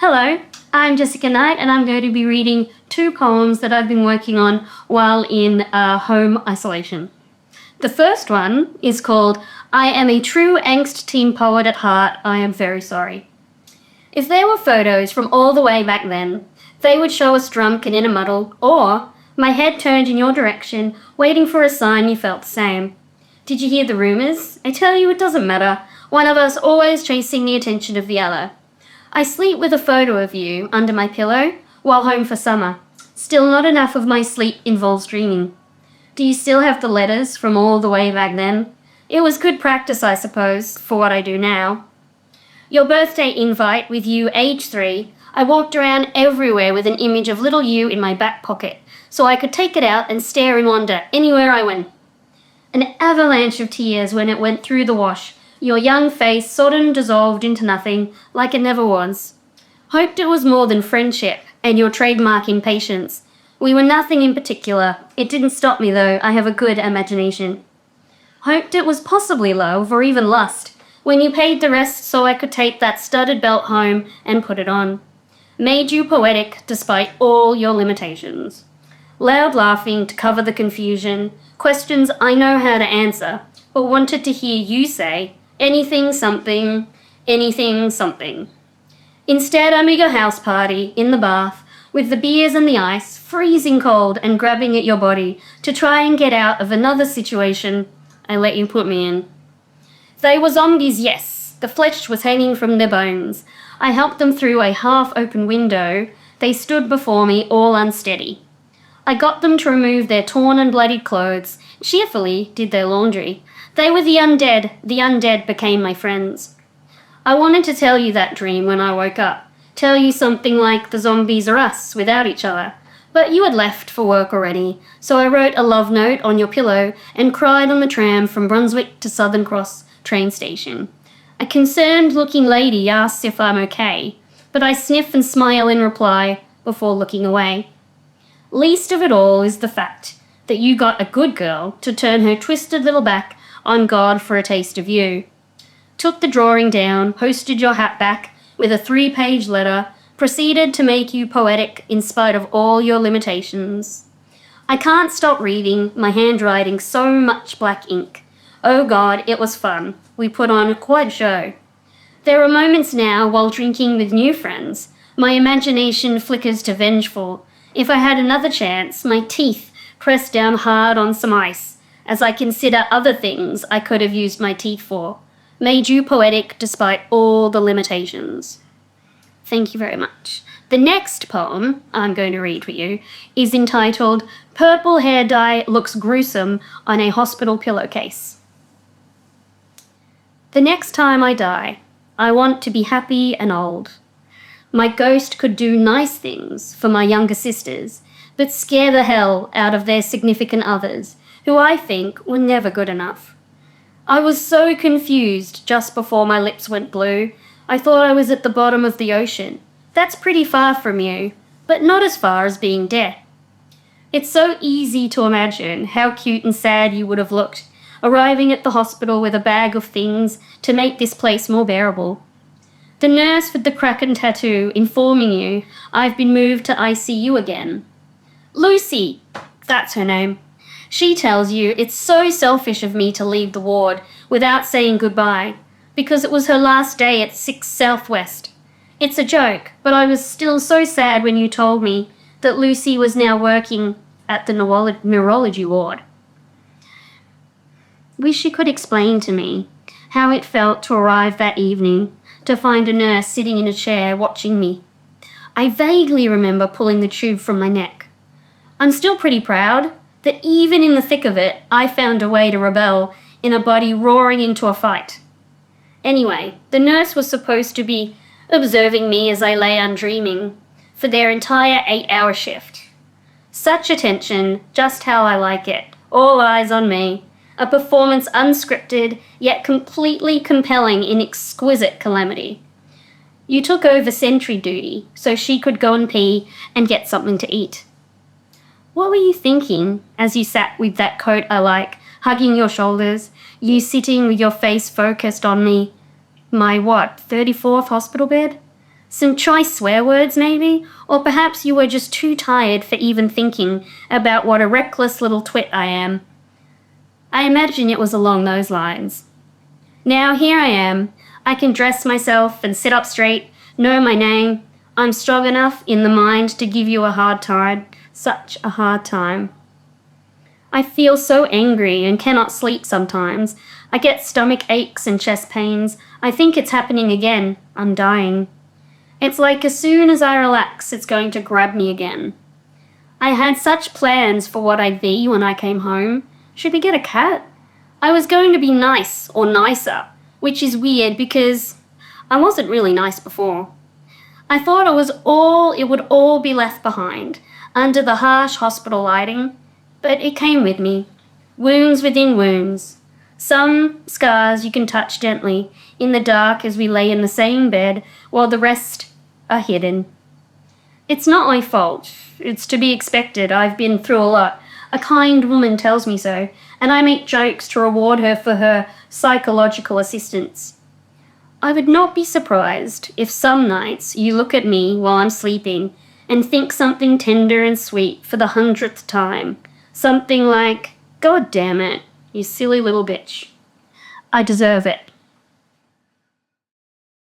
Hello, I'm Jessica Knight and I'm going to be reading 2 poems that I've been working on while in home isolation. The first one is called I Am a True Angst Teen Poet at Heart, I Am Very Sorry. If there were photos from all the way back then, they would show us drunk and in a muddle, or my head turned in your direction, waiting for a sign you felt the same. Did you hear the rumours? I tell you it doesn't matter, one of us always chasing the attention of the other. I sleep with a photo of you under my pillow while home for summer. Still not enough of my sleep involves dreaming. Do you still have the letters from all the way back then? It was good practice, I suppose, for what I do now. Your birthday invite with you age 3, I walked around everywhere with an image of little you in my back pocket, so I could take it out and stare in wonder anywhere I went. An avalanche of tears when it went through the wash, your young face sodden dissolved into nothing, like it never was. Hoped it was more than friendship and your trademark impatience. We were nothing in particular. It didn't stop me though, I have a good imagination. Hoped it was possibly love or even lust, when you paid the rest so I could take that studded belt home and put it on. Made you poetic despite all your limitations. Loud laughing to cover the confusion, questions I know how to answer, but wanted to hear you say, anything something, anything something. Instead, I'm at your house party, in the bath, with the beers and the ice, freezing cold and grabbing at your body to try and get out of another situation I let you put me in. They were zombies, yes. The flesh was hanging from their bones. I helped them through a half-open window. They stood before me, all unsteady. I got them to remove their torn and bloodied clothes, cheerfully did their laundry. They were the undead became my friends. I wanted to tell you that dream when I woke up, tell you something like the zombies are us, without each other. But you had left for work already, so I wrote a love note on your pillow and cried on the tram from Brunswick to Southern Cross train station. A concerned-looking lady asks if I'm okay, but I sniff and smile in reply before looking away. Least of it all is the fact that you got a good girl to turn her twisted little back on God for a taste of you. Took the drawing down, posted your hat back with a 3-page letter, proceeded to make you poetic in spite of all your limitations. I can't stop reading, my handwriting so much black ink. Oh God, it was fun. We put on quite a show. There are moments now while drinking with new friends. My imagination flickers to vengeful. If I had another chance, my teeth pressed down hard on some ice as I consider other things I could have used my teeth for. Made you poetic despite all the limitations. Thank you very much. The next poem I'm going to read for you is entitled Purple Hair Dye Looks Gruesome on a Hospital Pillowcase. The next time I die, I want to be happy and old. My ghost could do nice things for my younger sisters, but scare the hell out of their significant others, who I think were never good enough. I was so confused just before my lips went blue. I thought I was at the bottom of the ocean. That's pretty far from you, but not as far as being dead. It's so easy to imagine how cute and sad you would have looked, arriving at the hospital with a bag of things to make this place more bearable. The nurse with the kraken tattoo informing you I've been moved to ICU again. Lucy, that's her name. She tells you it's so selfish of me to leave the ward without saying goodbye, because it was her last day at 6 Southwest. It's a joke, but I was still so sad when you told me that Lucy was now working at the neurology ward. Wish you could explain to me how it felt to arrive that evening to find a nurse sitting in a chair watching me. I vaguely remember pulling the tube from my neck. I'm still pretty proud that even in the thick of it, I found a way to rebel in a body roaring into a fight. Anyway, the nurse was supposed to be observing me as I lay undreaming for their entire 8-hour shift. Such attention, just how I like it. All eyes on me. A performance unscripted, yet completely compelling in exquisite calamity. You took over sentry duty so she could go and pee and get something to eat. What were you thinking as you sat with that coat I like, hugging your shoulders, you sitting with your face focused on me? My 34th hospital bed? Some choice swear words, maybe? Or perhaps you were just too tired for even thinking about what a reckless little twit I am. I imagine it was along those lines. Now here I am. I can dress myself and sit up straight, know my name. I'm strong enough in the mind to give you a hard time. Such a hard time. I feel so angry and cannot sleep sometimes. I get stomach aches and chest pains. I think it's happening again. I'm dying. It's like as soon as I relax, it's going to grab me again. I had such plans for what I'd be when I came home. Should we get a cat? I was going to be nice or nicer, which is weird because I wasn't really nice before. I thought it would all be left behind, under the harsh hospital lighting, but it came with me. Wounds within wounds. Some scars you can touch gently in the dark as we lay in the same bed, while the rest are hidden. It's not my fault. It's to be expected. I've been through a lot. A kind woman tells me so, and I make jokes to reward her for her psychological assistance. I would not be surprised if some nights you look at me while I'm sleeping and think something tender and sweet for the 100th time. Something like, "God damn it, you silly little bitch. I deserve it."